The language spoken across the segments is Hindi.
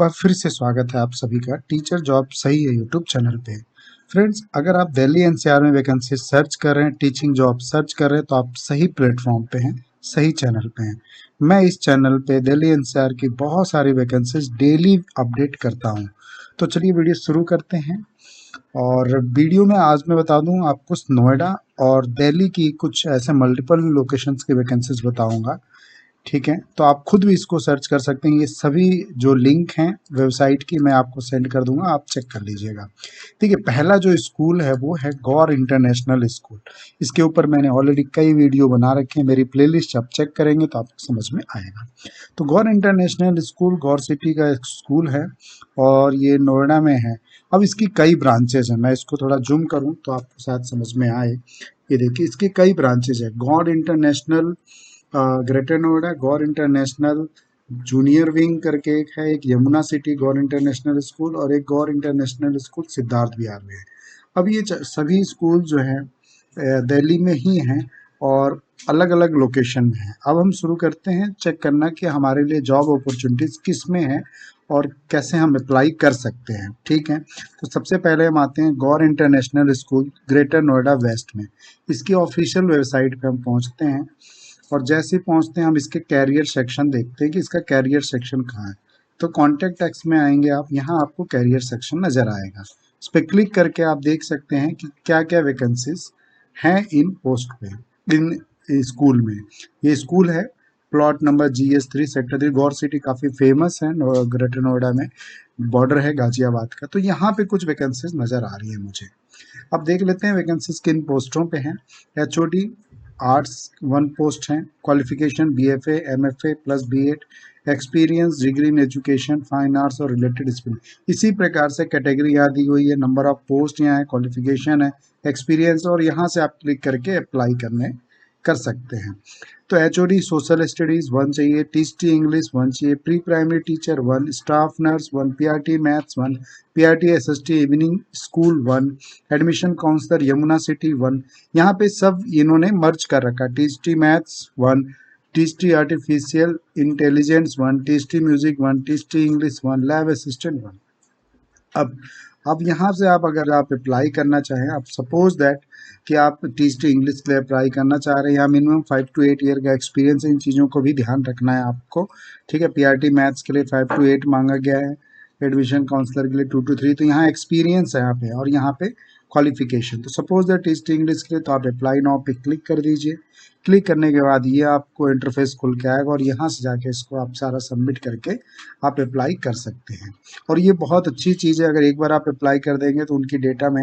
बार फिर से स्वागत है आप सभी का टीचर जॉब सही है यूट्यूब चैनल पे। फ्रेंड्स, अगर आप दिल्ली एनसीआर में वैकेंसी सर्च कर रहे हैं, टीचिंग जॉब सर्च कर रहे हैं, तो आप सही प्लेटफॉर्म पे हैं, सही चैनल पे हैं। मैं इस चैनल पे दिल्ली एनसीआर की बहुत सारी वैकेंसीज डेली अपडेट करता हूँ। तो चलिए वीडियो शुरू करते हैं। और वीडियो में आज मैं बता दूं आपको नोएडा और दिल्ली की कुछ ऐसे मल्टीपल लोकेशंस की वैकेंसीज बताऊंगा। ठीक है, तो आप खुद भी इसको सर्च कर सकते हैं। ये सभी जो लिंक हैं वेबसाइट की मैं आपको सेंड कर दूंगा, आप चेक कर लीजिएगा। ठीक है, पहला जो स्कूल है वो है गौर इंटरनेशनल स्कूल। इसके ऊपर मैंने ऑलरेडी कई वीडियो बना रखे हैं, मेरी प्लेलिस्ट आप चेक करेंगे तो आपको समझ में आएगा। तो गौर इंटरनेशनल स्कूल गौर सिटी का एक स्कूल है और ये नोएडा में है। अब इसकी कई ब्रांचेज हैं, मैं इसको थोड़ा जूम करूँ तो आपको शायद समझ में आए। ये देखिए, इसके कई ब्रांचेज है। गौर इंटरनेशनल ग्रेटर नोएडा, गौर इंटरनेशनल जूनियर विंग करके एक है, एक यमुना सिटी गौर इंटरनेशनल स्कूल और एक गौर इंटरनेशनल स्कूल सिद्धार्थ विहार में है। अब ये सभी स्कूल जो हैं दिल्ली में ही हैं और अलग अलग लोकेशन में हैं। अब हम शुरू करते हैं चेक करना कि हमारे लिए जॉब अपॉर्चुनिटीज़ किस में है और कैसे हम अप्लाई कर सकते हैं। ठीक है, तो सबसे पहले हम आते हैं Gaur international school greater Noida west में। इसकी ऑफिशियल वेबसाइट पे हम पहुंचते हैं और जैसे ही पहुंचते हैं हम इसके कैरियर सेक्शन देखते हैं कि इसका कैरियर सेक्शन कहाँ है। तो कॉन्टैक्ट टेक्स्ट में आएंगे आप, यहाँ आपको कैरियर सेक्शन नज़र आएगा। इस पर क्लिक करके आप देख सकते हैं कि क्या क्या वैकेंसीज हैं इन पोस्ट पे, इन स्कूल में। ये स्कूल है प्लॉट नंबर GS3 सेक्टर 3, गौर सिटी काफ़ी फेमस है ग्रेटर नोएडा में, बॉर्डर है गाजियाबाद का। तो यहाँ पे कुछ वैकेंसीज नज़र आ रही है मुझे। अब देख लेते हैं वैकेंसीज किन पोस्टों पे हैं। HOD आर्ट्स 1 पोस्ट है, qualification BFA MFA plus B.Ed, experience degree in education fine arts और रिलेटेड स्किल। इसी प्रकार से कैटेगरी यहाँ दी हुई है, नंबर ऑफ पोस्ट यहाँ है, क्वालिफिकेशन है, एक्सपीरियंस, और यहाँ से आप क्लिक करके अप्लाई कर सकते हैं। तो HOD सोशल स्टडीज़ 1 चाहिए, TST इंग्लिश 1 चाहिए, pre primary teacher 1, staff nurse 1, PRT maths 1, PRT SST evening school 1, admission counsellor Yamuna city 1। यहाँ पे सब इन्होंने मर्ज कर रखा है। TST maths 1, TST artificial intelligence 1, TST music 1, TST English 1, lab assistant 1। अब यहाँ से आप अगर आप अप्लाई करना चाहें, आप सपोज दैट कि आप TST इंग्लिश के लिए अप्लाई करना चाह रहे हैं, यहाँ मिनिमम 5 to 8 ईयर का एक्सपीरियंस है। इन चीज़ों को भी ध्यान रखना है आपको। ठीक है, PRT मैथ्स के लिए 5 to 8 मांगा गया है, एडमिशन काउंसलर के लिए 2 to 3। तो यहाँ एक्सपीरियंस है यहाँ पे, और यहाँ पे क्वालिफिकेशन। तो सपोज दैट TST इंग्लिश के लिए तो आप अप्लाई नाउ पे क्लिक कर दीजिए। क्लिक करने के बाद ये आपको इंटरफेस खुल के आएगा और यहाँ से जाके इसको आप सारा सबमिट करके आप अप्लाई कर सकते हैं। और ये बहुत अच्छी चीज़ है, अगर एक बार आप अप्लाई कर देंगे तो उनकी डेटा में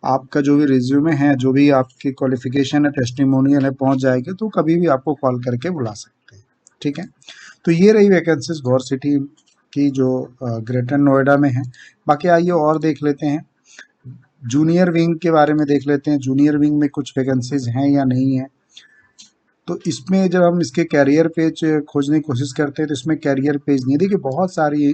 आपका जो भी रिज्यूमे है, जो भी आपकी क्वालिफिकेशन है, टेस्टिमोनियल है, पहुंच जाएगी, तो कभी भी आपको कॉल करके बुला सकते हैं। ठीक है, तो ये रही वैकेंसीज गौर सिटी की जो ग्रेटर नोएडा में है। बाकी आइए और देख लेते हैं, जूनियर विंग के बारे में देख लेते हैं, जूनियर विंग में कुछ वैकेंसीज हैं या नहीं है। तो इसमें जब हम इसके कैरियर पेज खोजने की कोशिश करते हैं तो इसमें कैरियर पेज नहीं है। देखिए, बहुत सारी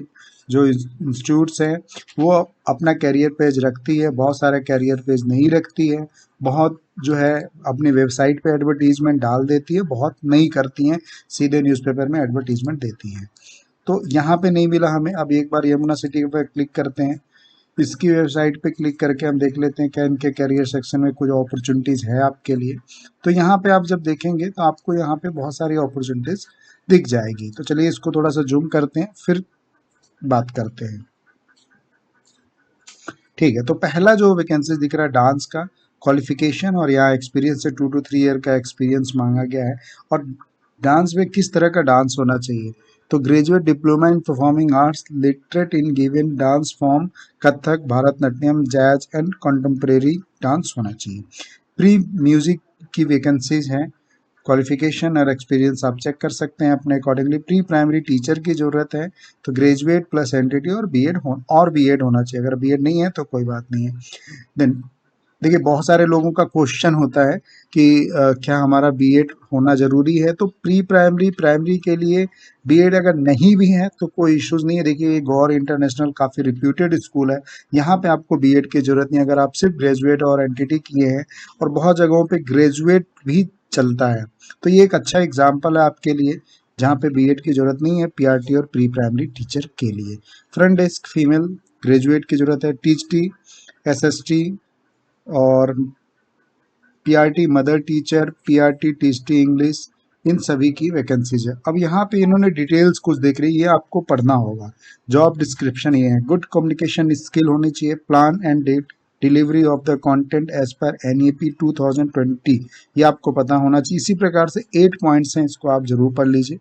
जो इंस्टीट्यूट्स हैं वो अपना कैरियर पेज रखती है, बहुत सारे कैरियर पेज नहीं रखती है, बहुत जो है अपनी वेबसाइट पे एडवर्टीजमेंट डाल देती है, बहुत नहीं करती हैं, सीधे न्यूज़पेपर में एडवर्टीजमेंट देती हैं। तो यहाँ पे नहीं मिला हमें। अब एक बार यमुना सिटी पर क्लिक करते हैं, इसकी वेबसाइट पे क्लिक करके हम देख लेते हैं क्या इनके कैरियर सेक्शन में कुछ अपॉर्चुनिटीज़ है आपके लिए। तो यहाँ पे आप जब देखेंगे तो आपको यहाँ पे बहुत सारी अपॉर्चुनिटीज़ दिख जाएगी। तो चलिए इसको थोड़ा सा जूम करते हैं, फिर बात करते हैं। ठीक है, तो पहला जो वैकेंसी दिख रहा है डांस का, क्वालिफिकेशन और यहाँ एक्सपीरियंस से 2 to 3 ईयर का एक्सपीरियंस मांगा गया है। और डांस में किस तरह का डांस होना चाहिए, तो graduate diploma in performing arts, literate in given dance form, Kathak, Bharatanatyam, jazz and contemporary dance होना चाहिए। प्री म्यूजिक की वैकेंसीज हैं, क्वालिफिकेशन और एक्सपीरियंस आप चेक कर सकते हैं अपने अकॉर्डिंगली। प्री प्राइमरी टीचर की ज़रूरत है, तो ग्रेजुएट प्लस एनटीटी और बीएड होना चाहिए। अगर बीएड नहीं है तो कोई बात नहीं है। देन देखिए, बहुत सारे लोगों का क्वेश्चन होता है कि क्या हमारा बीएड होना ज़रूरी है। तो प्री प्राइमरी प्राइमरी के लिए बीएड अगर नहीं भी है तो कोई इश्यूज़ नहीं है। देखिए, ये गौर इंटरनेशनल काफ़ी रिप्यूटेड स्कूल है, यहाँ पे आपको बीएड की ज़रूरत नहीं है अगर आप सिर्फ ग्रेजुएट और एनटीटी किए हैं, और बहुत जगहों पे ग्रेजुएट भी चलता है। तो ये एक अच्छा एग्जाम्पल है आपके लिए जहाँ पे बीएड की ज़रूरत नहीं है, पीआरटी और प्री प्राइमरी टीचर के लिए। फ्रंट डेस्क फीमेल ग्रेजुएट की ज़रूरत है, टीचटी, एसएसटी और PRT mother teacher, PRT TGT English, इन सभी की वैकेंसीज है। अब यहाँ पे इन्होंने डिटेल्स कुछ देख रही है, ये आपको पढ़ना होगा। जॉब डिस्क्रिप्शन ये है, गुड कम्युनिकेशन स्किल होनी चाहिए, plan and date delivery of the content as per NEP 2020, ये आपको पता होना चाहिए। इसी प्रकार से 8 पॉइंट्स हैं, इसको आप जरूर पढ़ लीजिए।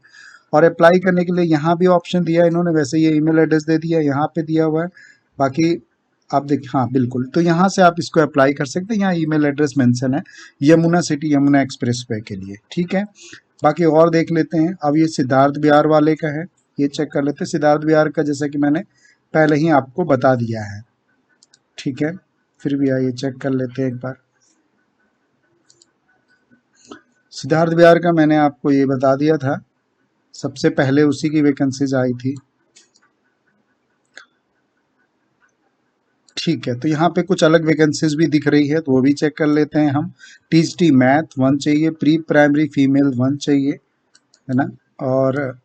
और अप्लाई करने के लिए यहाँ भी ऑप्शन दिया है इन्होंने, वैसे ये ईमेल एड्रेस दे दिया है, यहाँ पे दिया हुआ है। बाकी आप देखिए, हाँ बिल्कुल, तो यहाँ से आप इसको अप्लाई कर सकते हैं। यहाँ ईमेल एड्रेस मेंशन है, Yamuna city Yamuna express way के लिए, ठीक है। बाकी और देख लेते हैं। अब ये सिद्धार्थ बिहार वाले का है, ये चेक कर लेते हैं। सिद्धार्थ बिहार का जैसा कि मैंने पहले ही आपको बता दिया है, ठीक है। फिर भी आइए चेक कर लेते हैं एक बार। सिद्धार्थ बिहार का मैंने आपको ये बता दिया था, सबसे पहले उसी की वैकेंसीज आई थी, ठीक है। तो यहाँ पे कुछ अलग वैकेंसीज भी दिख रही है, तो वो भी चेक कर लेते हैं हम। टीचटी मैथ 1 चाहिए, प्री प्राइमरी फीमेल 1 चाहिए, है ना, और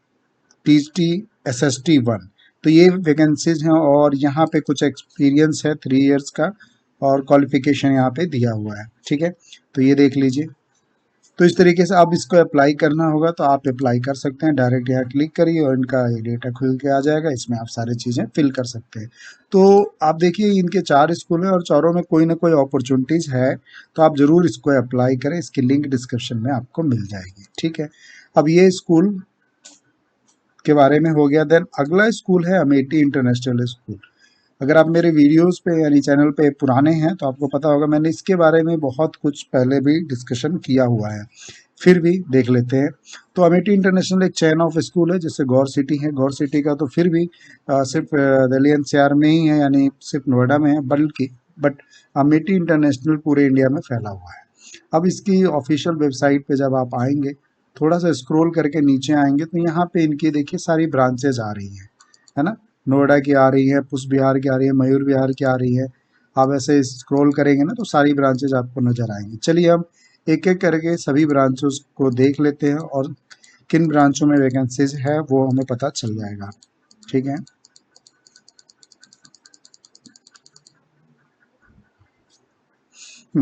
टीचटी एसएसटी 1। तो ये वैकेंसीज हैं, और यहाँ पे कुछ एक्सपीरियंस है 3 इयर्स का, और क्वालिफिकेशन यहाँ पे दिया हुआ है, ठीक है। तो ये देख लीजिए। तो इस तरीके से अब इसको अप्लाई करना होगा, तो आप अप्लाई कर सकते हैं। डायरेक्ट यहाँ क्लिक करिए और इनका ये डेटा खुल के आ जाएगा, इसमें आप सारी चीज़ें फिल कर सकते हैं। तो आप देखिए, इनके 4 स्कूल हैं और चारों में कोई ना कोई अपॉर्चुनिटीज़ है, तो आप ज़रूर इसको अप्लाई करें। इसकी लिंक डिस्क्रिप्शन में आपको मिल जाएगी, ठीक है। अब ये स्कूल के बारे में हो गया। देन अगला स्कूल है अमेठी इंटरनेशनल स्कूल। अगर आप मेरे वीडियोस पे यानी चैनल पे पुराने हैं तो आपको पता होगा, मैंने इसके बारे में बहुत कुछ पहले भी डिस्कशन किया हुआ है, फिर भी देख लेते हैं। तो अमेठी इंटरनेशनल एक चैन ऑफ स्कूल है, जैसे गौर सिटी है, गौर सिटी का तो फिर भी सिर्फ दिल्ली एनसीआर में ही है, यानी सिर्फ नोएडा में है, बल्कि बट अमेठी इंटरनेशनल पूरे इंडिया में फैला हुआ है। अब इसकी ऑफिशियल वेबसाइट पे जब आप आएंगे, थोड़ा सा स्क्रॉल करके नीचे आएंगे, तो यहाँ पे इनकी देखिए सारी ब्रांचेज आ रही हैं, है ना। नोएडा की आ रही है, पुष्प बिहार की आ रही है, मयूर बिहार की आ रही है। आप ऐसे स्क्रॉल करेंगे ना तो सारी ब्रांचेज आपको नज़र आएंगी। चलिए हम एक एक करके सभी ब्रांचों को देख लेते हैं, और किन ब्रांचों में वैकेंसीज है वो हमें पता चल जाएगा, ठीक है।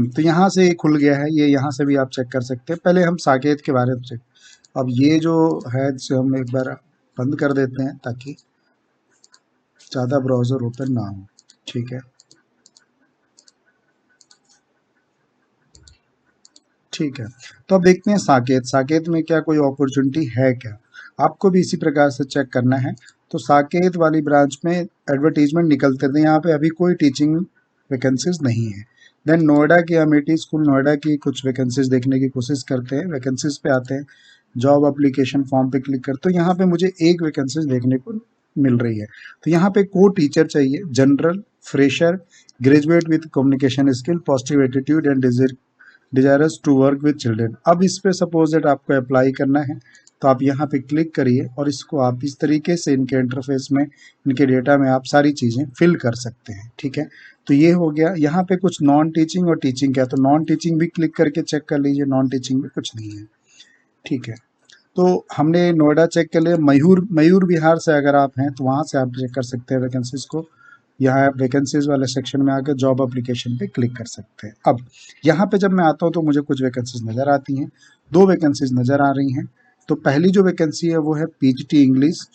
तो यहाँ से ये खुल गया है, ये यहाँ से भी आप चेक कर सकते हैं। पहले हम साकेत के बारे में चेक, अब ये जो है जिसे हम एक बार बंद कर देते हैं ताकि ज़्यादा ब्राउज़र ओपन ना हो, ठीक है, ठीक है। तो अब देखते हैं साकेत, साकेत में क्या कोई अपॉर्चुनिटी है क्या, आपको भी इसी प्रकार से चेक करना है। तो साकेत वाली ब्रांच में एडवर्टीजमेंट निकलते थे, यहाँ पे अभी कोई टीचिंग वैकेंसीज नहीं है। देन नोएडा की अमेठी स्कूल, नोएडा की कुछ वैकेंसीज देखने की कोशिश करते हैं, वैकेंसीज पे आते हैं, जॉब एप्लीकेशन फॉर्म पे क्लिक करते, तो यहाँ पे मुझे एक वैकेंसीज देखने को मिल रही है। तो यहाँ पे को टीचर चाहिए, general, fresher, graduate with communication skill, positive attitude and desirous to work with children. अब इस पे सपोज दैट आपको अप्लाई करना है, तो आप यहाँ पे क्लिक करिए और इसको आप इस तरीके से इनके इंटरफेस में, इनके डेटा में आप सारी चीज़ें फिल कर सकते हैं, ठीक है। तो ये हो गया। यहाँ पे कुछ नॉन टीचिंग और टीचिंग का है, तो नॉन टीचिंग भी क्लिक करके चेक कर लीजिए, नॉन टीचिंग में कुछ नहीं है, ठीक है। तो हमने नोएडा चेक कर लिया। मयूर मयूर विहार से अगर आप हैं तो वहाँ से आप चेक कर सकते हैं वैकेंसीज को। यहाँ वैकेंसीज वाले सेक्शन में आकर जॉब एप्लीकेशन पे क्लिक कर सकते हैं। अब यहाँ पे जब मैं आता हूँ तो मुझे कुछ वैकेंसीज नज़र आती हैं, 2 वैकेंसीज नज़र आ रही हैं। तो पहली जो वैकेंसी है वो है पीजीटी इंग्लिश,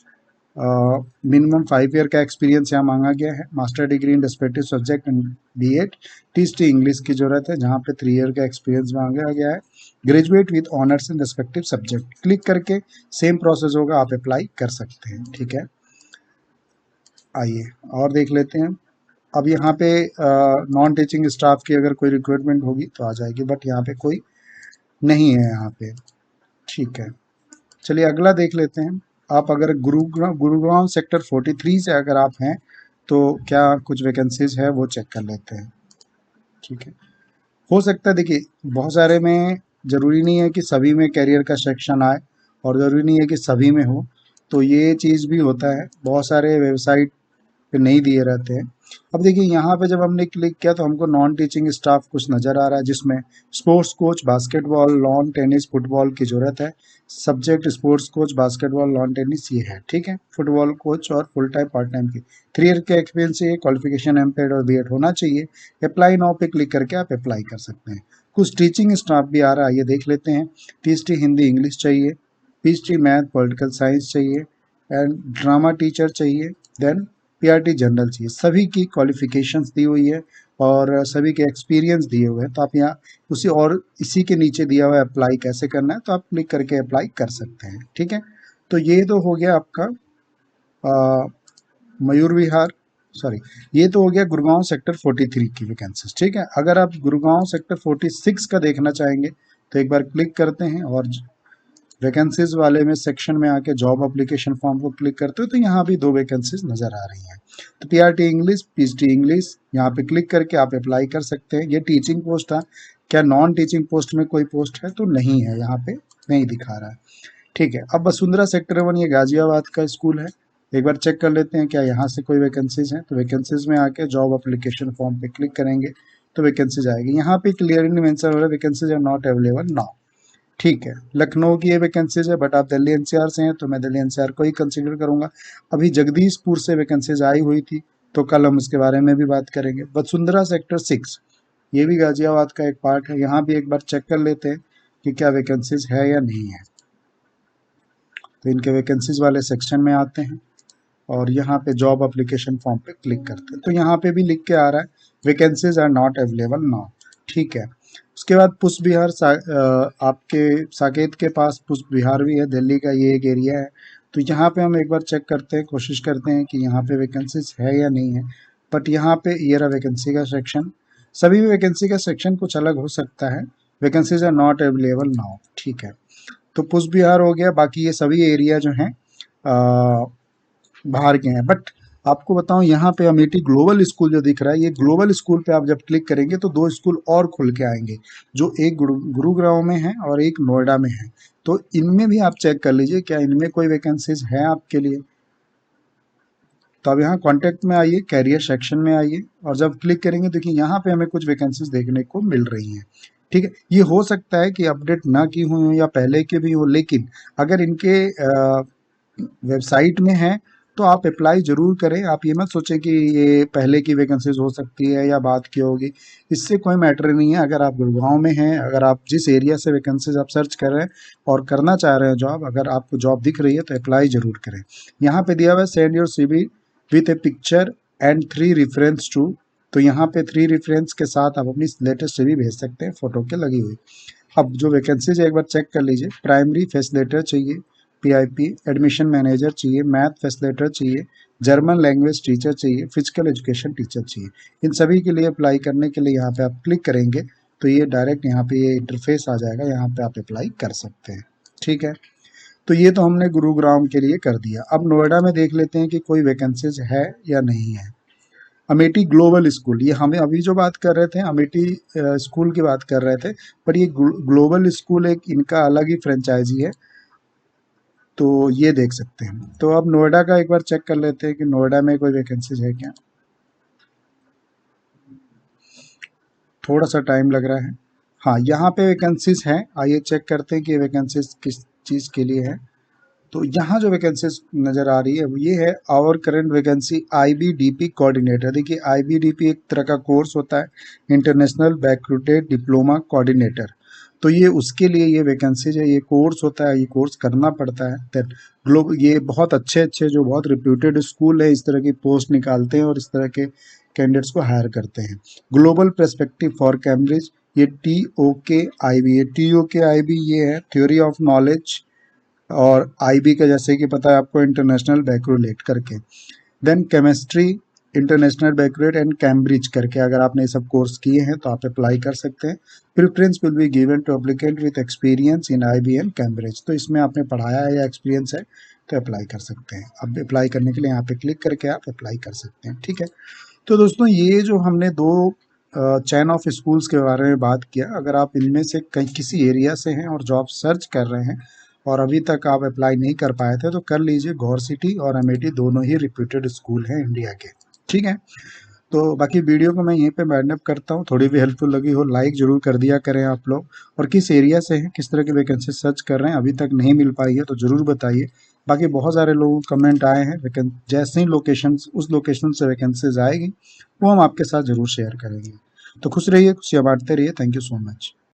मिनिमम 5 ईयर का एक्सपीरियंस यहाँ मांगा गया है, master degree in respective subject and BEd. TGT English की जरूरत है, जहाँ पे 3 ईयर का एक्सपीरियंस मांगा गया है, graduate with honours in respective subject. Click करके सेम प्रोसेस होगा, आप अप्लाई कर सकते हैं, ठीक है। आइए और देख लेते हैं। अब यहाँ पे नॉन टीचिंग स्टाफ की अगर कोई रिक्वायरमेंट होगी तो आ जाएगी, बट यहाँ पे कोई नहीं है यहाँ पे, ठीक है। चलिए अगला देख लेते हैं। आप अगर गुरुग्राम सेक्टर 43 से अगर आप हैं तो क्या कुछ वैकेंसीज है वो चेक कर लेते हैं, ठीक है। हो सकता है, देखिए बहुत सारे में ज़रूरी नहीं है कि सभी में कैरियर का सेक्शन आए, और ज़रूरी नहीं है कि सभी में हो, तो ये चीज़ भी होता है। बहुत सारे वेबसाइट पे नहीं दिए रहते हैं। अब देखिए यहाँ पे जब हमने क्लिक किया तो हमको नॉन टीचिंग स्टाफ कुछ नज़र आ रहा है, जिसमें sports coach, basketball, lawn tennis, football की ज़रूरत है। Subject sports coach, basketball, lawn tennis ये है, ठीक है। फुटबॉल कोच और फुल टाइम पार्ट टाइम की 3 ईयर का एक्सपीरियंस चाहिए, क्वालिफिकेशन एमपेड और बीएड होना चाहिए। अप्लाई नाउ पे क्लिक करके आप अप्लाई कर सकते हैं। कुछ टीचिंग स्टाफ भी आ रहा है, ये देख लेते हैं। पीएचडी हिंदी इंग्लिश चाहिए, पीएचडी मैथ पॉलिटिकल साइंस चाहिए एंड ड्रामा टीचर चाहिए, देन पीआरटी जनरल चाहिए। सभी की क्वालिफिकेशंस दी हुई है और सभी के एक्सपीरियंस दिए हुए हैं। तो आप यहाँ उसी और इसी के नीचे दिया हुआ है अप्लाई कैसे करना है, तो आप क्लिक करके अप्लाई कर सकते हैं, ठीक है। तो ये तो हो गया आपका मयूर विहार, सॉरी, ये तो हो गया गुड़गांव सेक्टर 43 की वैकेंसीज, ठीक है। अगर आप गुड़गांव सेक्टर 46 का देखना चाहेंगे तो एक बार क्लिक करते हैं और वैकेंसीज वाले में सेक्शन में आके जॉब एप्लीकेशन फॉर्म को क्लिक करते हो तो यहाँ भी 2 वैकेंसीज नज़र आ रही हैं। तो पीआरटी इंग्लिश, पीएचडी इंग्लिश, यहाँ पे क्लिक करके आप अप्लाई कर सकते हैं। ये टीचिंग पोस्ट था। क्या नॉन टीचिंग पोस्ट में कोई पोस्ट है? तो नहीं है, यहाँ पे नहीं दिखा रहा है, ठीक है। अब वसुंधरा सेक्टर 1 ये गाजियाबाद का स्कूल है। एक बार चेक कर लेते हैं क्या यहाँ से कोई वैकेंसीज हैं। तो वैकेंसीज में आके जॉब एप्लीकेशन फॉर्म पे क्लिक करेंगे तो वैकेंसीज आएगी। यहाँ पे क्लियरली मेंशन हो रहा है vacancies are not available now, ठीक है। लखनऊ की ये वैकेंसीज है, बट आप दिल्ली एनसीआर से हैं तो मैं दिल्ली एनसीआर को ही कंसिडर करूंगा। अभी जगदीशपुर से वैकेंसीज आई हुई थी तो कल हम उसके बारे में भी बात करेंगे। वसुंधरा सेक्टर 6 ये भी गाजियाबाद का एक पार्ट है। यहाँ भी एक बार चेक कर लेते हैं कि क्या वैकेंसीज है या नहीं है। तो इनके वैकेंसीज वाले सेक्शन में आते हैं और यहाँ पे जॉब एप्लीकेशन फॉर्म पे क्लिक करते हैं तो यहाँ पे भी लिख के आ रहा है vacancies are not available now, ठीक है। उसके बाद पुष्प विहार आपके साकेत के पास पुष्प विहार भी है, दिल्ली का ये एक एरिया है। तो यहाँ पे हम एक बार चेक करते हैं, कोशिश करते हैं कि यहाँ पे वैकेंसीज है या नहीं है। बट यहाँ पे ये रहा वैकेंसी का सेक्शन। सभी वैकेंसी का सेक्शन कुछ अलग हो सकता है। Vacancies are not available now, ठीक है। तो पुष्प विहार हो गया। बाकी ये सभी एरिया जो हैं बाहर के हैं। बट आपको बताऊं यहाँ पे अमेठी ग्लोबल स्कूल जो दिख रहा है, ये ग्लोबल स्कूल पे आप जब क्लिक करेंगे तो 2 स्कूल और खुल के आएंगे, जो एक गुरुग्राम में है और एक नोएडा में है। तो इनमें भी आप चेक कर लीजिए क्या इनमें कोई वैकेंसीज है आपके लिए। तो अब यहाँ कॉन्टैक्ट में आइए, कैरियर सेक्शन में आइए और जब क्लिक करेंगे देखिए यहाँ पे हमें कुछ वैकेंसीज देखने को मिल रही हैं, ठीक है। ये हो सकता है कि अपडेट ना की हुई हो या पहले के भी हो, लेकिन अगर इनके वेबसाइट में है तो आप अप्लाई ज़रूर करें। आप ये मत सोचें कि ये पहले की वैकेंसीज हो सकती है या बाद की होगी, इससे कोई मैटर नहीं है। अगर आप गुड़गांव में हैं, अगर आप जिस एरिया से वैकेंसीज आप सर्च कर रहे हैं और करना चाह रहे हैं जॉब, अगर आपको जॉब दिख रही है तो अप्लाई ज़रूर करें। यहाँ पे दिया हुआ है send your CV with a picture and 3 reference to. तो यहाँ पे 3 रेफरेंस के साथ आप अपनी लेटेस्ट सीवी भेज सकते हैं, फोटो के लगी हुई। अब जो वैकेंसीज है एक बार चेक कर लीजिए। प्राइमरी फैसिलिटेटर चाहिए, पीआईपी एडमिशन मैनेजर चाहिए, मैथ फैसिलिटेटर चाहिए, जर्मन लैंग्वेज टीचर चाहिए, फिजिकल एजुकेशन टीचर चाहिए। इन सभी के लिए अप्लाई करने के लिए यहाँ पे आप क्लिक करेंगे तो ये डायरेक्ट यहाँ पे ये इंटरफेस आ जाएगा, यहाँ पे आप अप्लाई कर सकते हैं, ठीक है। तो ये तो हमने गुरुग्राम के लिए कर दिया। अब नोएडा में देख लेते हैं कि कोई वैकेंसीज है या नहीं है। अमेठी ग्लोबल स्कूल, ये हमें अभी जो बात कर रहे थे अमेठी स्कूल की बात कर रहे थे, पर ये ग्लोबल स्कूल एक इनका अलग ही फ्रेंचाइजी है, तो ये देख सकते हैं। तो अब नोएडा का एक बार चेक कर लेते हैं कि नोएडा में कोई वैकेंसीज है क्या। थोड़ा सा टाइम लग रहा है। हाँ, यहाँ पे वैकेंसीज हैं, आइए चेक करते हैं कि वैकेंसीज किस चीज़ के लिए है। तो यहाँ जो वैकेंसीज नज़र आ रही है वो ये है, आवर करंट वैकेंसी आईबीडीपी कोऑर्डिनेटर। देखिए आईबीडीपी एक तरह का कोर्स होता है, इंटरनेशनल बैकग्राउंडेड डिप्लोमा कोऑर्डिनेटर। तो ये उसके लिए ये वैकेंसीज है, ये कोर्स होता है, ये कोर्स करना पड़ता है। देन ये बहुत अच्छे अच्छे जो बहुत रिप्यूटेड स्कूल है इस तरह की पोस्ट निकालते हैं और इस तरह के कैंडिडेट्स को हायर करते हैं। ग्लोबल पर्सपेक्टिव फॉर कैम्ब्रिज, ये TOKIB, ये TOKIB ये है थ्योरी ऑफ नॉलेज, और आईबी का जैसे कि पता है आपको इंटरनेशनल बैकग्राउंड करके। Then chemistry international background and Cambridge करके, अगर आपने ये सब कोर्स किए हैं तो आप अप्लाई कर सकते हैं। Preference will be given to applicant with experience in IB and Cambridge. तो इसमें आपने पढ़ाया है या एक्सपीरियंस है तो अप्लाई कर सकते हैं। अब अप्लाई करने के लिए यहाँ पे क्लिक करके आप अप्लाई कर सकते हैं, ठीक है। तो दोस्तों ये जो हमने 2 चैन ऑफ स्कूल्स के बारे में बात किया, अगर आप इनमें से कहीं किसी एरिया से हैं और जॉब सर्च कर रहे हैं और अभी तक आप अप्लाई नहीं कर पाए थे तो कर लीजिए। गौर सिटी और अमेठी दोनों ही रिप्यूटेड स्कूल हैं इंडिया के, ठीक है। तो बाकी वीडियो को मैं यहीं पे वाइंड अप करता हूँ। थोड़ी भी हेल्पफुल लगी हो लाइक जरूर कर दिया करें आप लोग। और किस एरिया से हैं, किस तरह की वैकेंसी सर्च कर रहे हैं, अभी तक नहीं मिल पाई है तो ज़रूर बताइए। बाकी बहुत सारे लोगों के कमेंट आए हैं, वैकें जैसे ही लोकेशन उस लोकेशन से वैकेंसीज आएगी वो हम आपके साथ ज़रूर शेयर करेंगे। तो खुश रहिए, खुशियाँ बांटते रहिए। Thank you so much.